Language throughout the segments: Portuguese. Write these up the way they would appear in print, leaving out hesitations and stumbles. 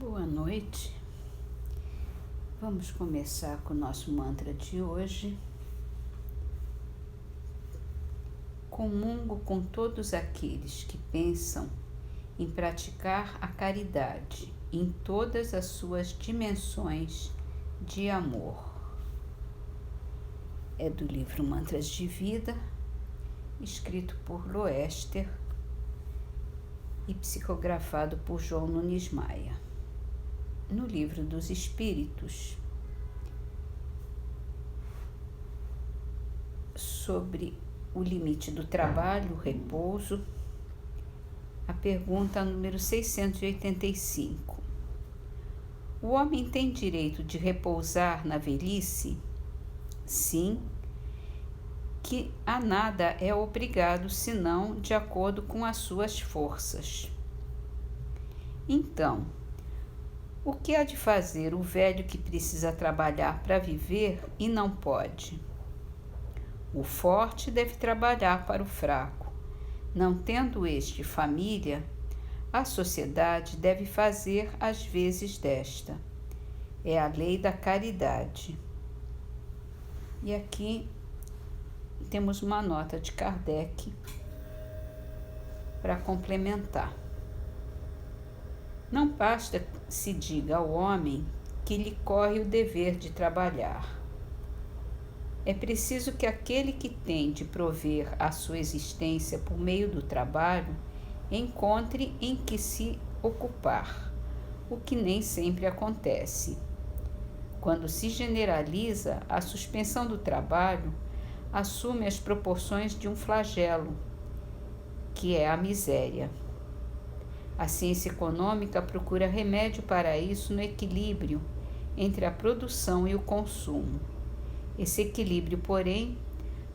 Boa noite. Vamos começar com o nosso mantra de hoje. Comungo com todos aqueles que pensam em praticar a caridade em todas as suas dimensões de amor. É do livro Mantras de Vida, escrito por Loester e psicografado por João Nunes Maia. No Livro dos Espíritos, sobre o limite do trabalho, o repouso, a pergunta número 685. O homem tem direito de repousar na velhice? Sim, que a nada é obrigado, senão de acordo com as suas forças. Então, o que há de fazer o velho que precisa trabalhar para viver e não pode? O forte deve trabalhar para o fraco. Não tendo este família, a sociedade deve fazer as vezes desta. É a lei da caridade. E aqui temos uma nota de Kardec para complementar. Não basta se diga ao homem que lhe corre o dever de trabalhar. É preciso que aquele que tem de prover a sua existência por meio do trabalho encontre em que se ocupar, o que nem sempre acontece. Quando se generaliza, a suspensão do trabalho assume as proporções de um flagelo, que é a miséria. A ciência econômica procura remédio para isso no equilíbrio entre a produção e o consumo. Esse equilíbrio, porém,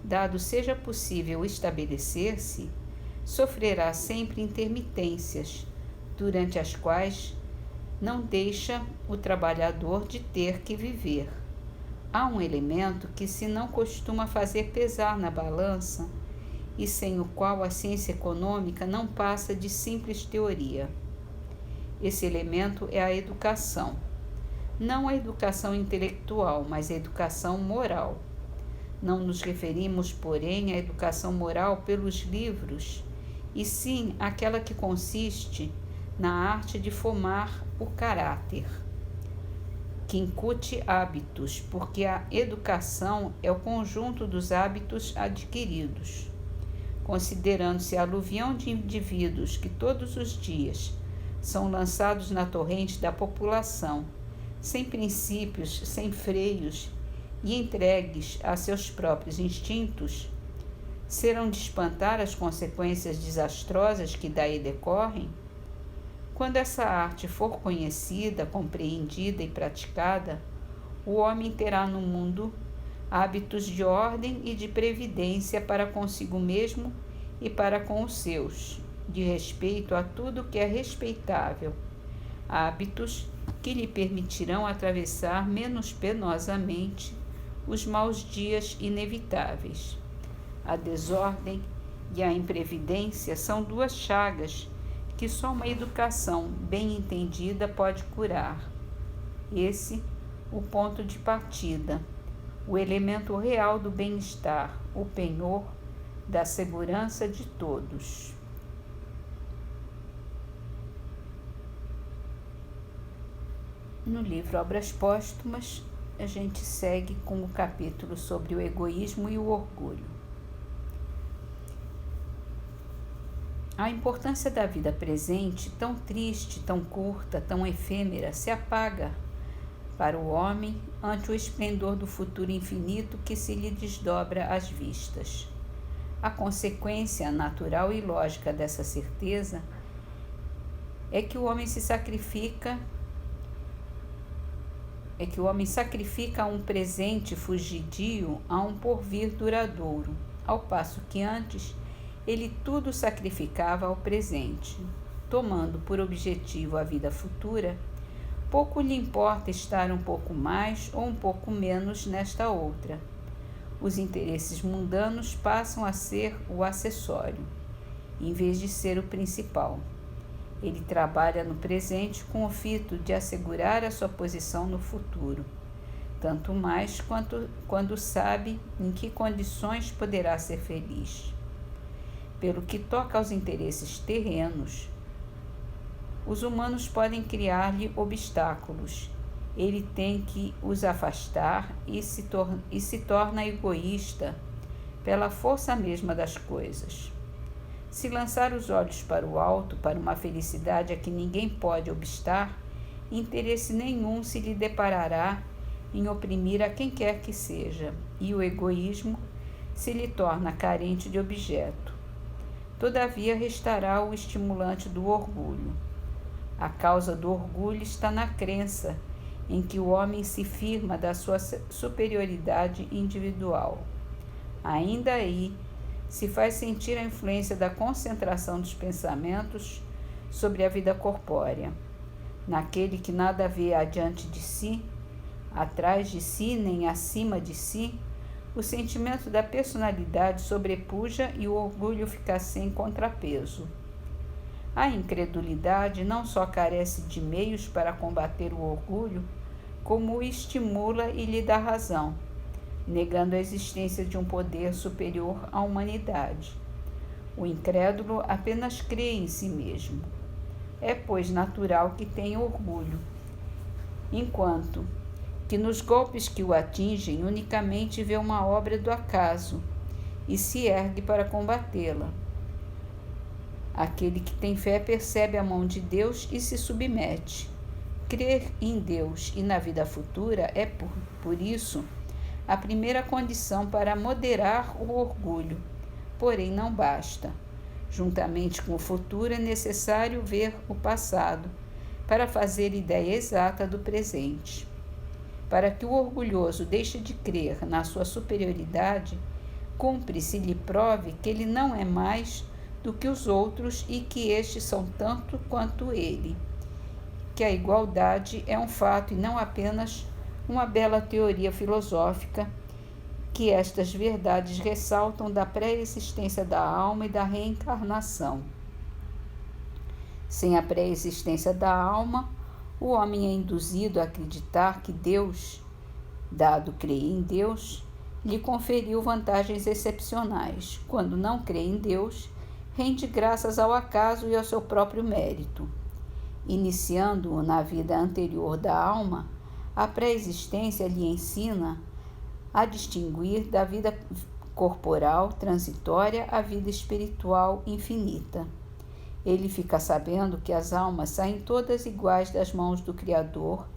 dado seja possível estabelecer-se, sofrerá sempre intermitências, durante as quais não deixa o trabalhador de ter que viver. Há um elemento que se não costuma fazer pesar na balança e sem o qual a ciência econômica não passa de simples teoria. Esse elemento é a educação. Não a educação intelectual, mas a educação moral. Não nos referimos, porém, à educação moral pelos livros, e sim àquela que consiste na arte de formar o caráter, que incute hábitos, porque a educação é o conjunto dos hábitos adquiridos. Considerando-se a aluvião de indivíduos que todos os dias são lançados na torrente da população, sem princípios, sem freios e entregues a seus próprios instintos, serão de espantar as consequências desastrosas que daí decorrem? Quando essa arte for conhecida, compreendida e praticada, o homem terá no mundo hábitos de ordem e de previdência para consigo mesmo e para com os seus, de respeito a tudo que é respeitável, hábitos que lhe permitirão atravessar menos penosamente os maus dias inevitáveis. A desordem e a imprevidência são duas chagas que só uma educação bem entendida pode curar. Esse, o ponto de partida, o elemento real do bem-estar, o penhor da segurança de todos. No livro Obras Póstumas, a gente segue com o capítulo sobre o egoísmo e o orgulho. A importância da vida presente, tão triste, tão curta, tão efêmera, se apaga para o homem ante o esplendor do futuro infinito que se lhe desdobra às vistas. A consequência natural e lógica dessa certeza é que o homem sacrifica a um presente fugidio a um porvir duradouro, ao passo que antes ele tudo sacrificava ao presente, tomando por objetivo a vida futura. Pouco lhe importa estar um pouco mais ou um pouco menos nesta outra. Os interesses mundanos passam a ser o acessório, em vez de ser o principal. Ele trabalha no presente com o fito de assegurar a sua posição no futuro, tanto mais quando sabe em que condições poderá ser feliz. Pelo que toca aos interesses terrenos, os humanos podem criar-lhe obstáculos. Ele tem que os afastar e se torna egoísta pela força mesma das coisas. Se lançar os olhos para o alto, para uma felicidade a que ninguém pode obstar, interesse nenhum se lhe deparará em oprimir a quem quer que seja, e o egoísmo se lhe torna carente de objeto. Todavia restará o estimulante do orgulho. A causa do orgulho está na crença em que o homem se firma da sua superioridade individual. Ainda aí se faz sentir a influência da concentração dos pensamentos sobre a vida corpórea. Naquele que nada vê adiante de si, atrás de si, nem acima de si, o sentimento da personalidade sobrepuja e o orgulho fica sem contrapeso. A incredulidade não só carece de meios para combater o orgulho, como o estimula e lhe dá razão, negando a existência de um poder superior à humanidade. O incrédulo apenas crê em si mesmo. É, pois, natural que tenha orgulho, enquanto que nos golpes que o atingem unicamente vê uma obra do acaso e se ergue para combatê-la. Aquele que tem fé percebe a mão de Deus e se submete. Crer em Deus e na vida futura é, por isso, a primeira condição para moderar o orgulho, porém não basta. Juntamente com o futuro é necessário ver o passado, para fazer ideia exata do presente. Para que o orgulhoso deixe de crer na sua superioridade, cumpre-se lhe prove que ele não é mais do que os outros e que estes são tanto quanto ele, que a igualdade é um fato e não apenas uma bela teoria filosófica, que estas verdades ressaltam da pré-existência da alma e da reencarnação. Sem a pré-existência da alma, o homem é induzido a acreditar que Deus, dado crer em Deus, lhe conferiu vantagens excepcionais. Quando não crê em Deus, rende graças ao acaso e ao seu próprio mérito. Iniciando-o na vida anterior da alma, a pré-existência lhe ensina a distinguir da vida corporal transitória à vida espiritual infinita. Ele fica sabendo que as almas saem todas iguais das mãos do Criador,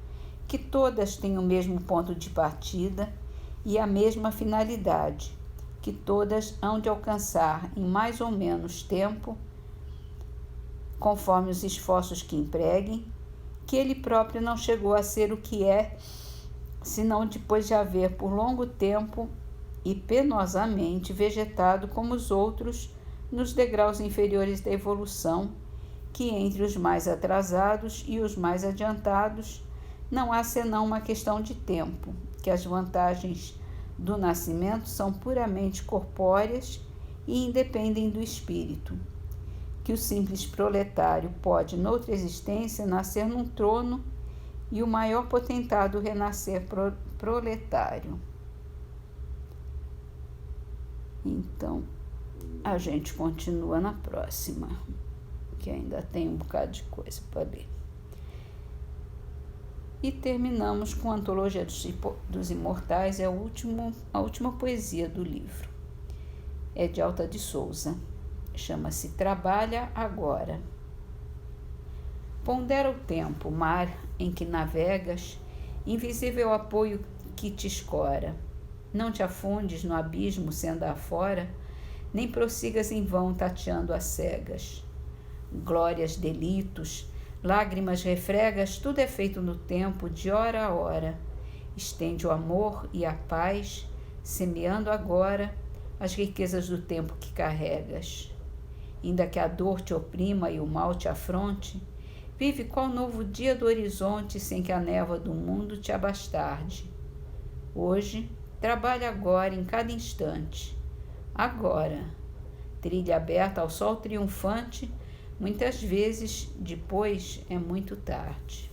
que todas têm o mesmo ponto de partida e a mesma finalidade, que todas hão de alcançar em mais ou menos tempo, conforme os esforços que empreguem, que ele próprio não chegou a ser o que é, senão depois de haver por longo tempo e penosamente vegetado como os outros nos degraus inferiores da evolução, que entre os mais atrasados e os mais adiantados não há senão uma questão de tempo, que as vantagens do nascimento são puramente corpóreas e independem do espírito, que o simples proletário pode, noutra existência, nascer num trono e o maior potentado renascer proletário. Então, a gente continua na próxima, que ainda tem um bocado de coisa para ler. E terminamos com a Antologia dos Imortais, é a última poesia do livro. É de Alta de Souza. Chama-se Trabalha Agora. Pondera o tempo, mar em que navegas, invisível apoio que te escora. Não te afundes no abismo sendo afora, nem prossigas em vão tateando às cegas. Glórias, delitos, lágrimas refregas, tudo é feito no tempo, de hora a hora. Estende o amor e a paz, semeando agora as riquezas do tempo que carregas. Ainda que a dor te oprima e o mal te afronte, vive qual novo dia do horizonte sem que a névoa do mundo te abastarde. Hoje, trabalha agora em cada instante. Agora, trilha aberta ao sol triunfante, Muitas vezes depois é muito tarde.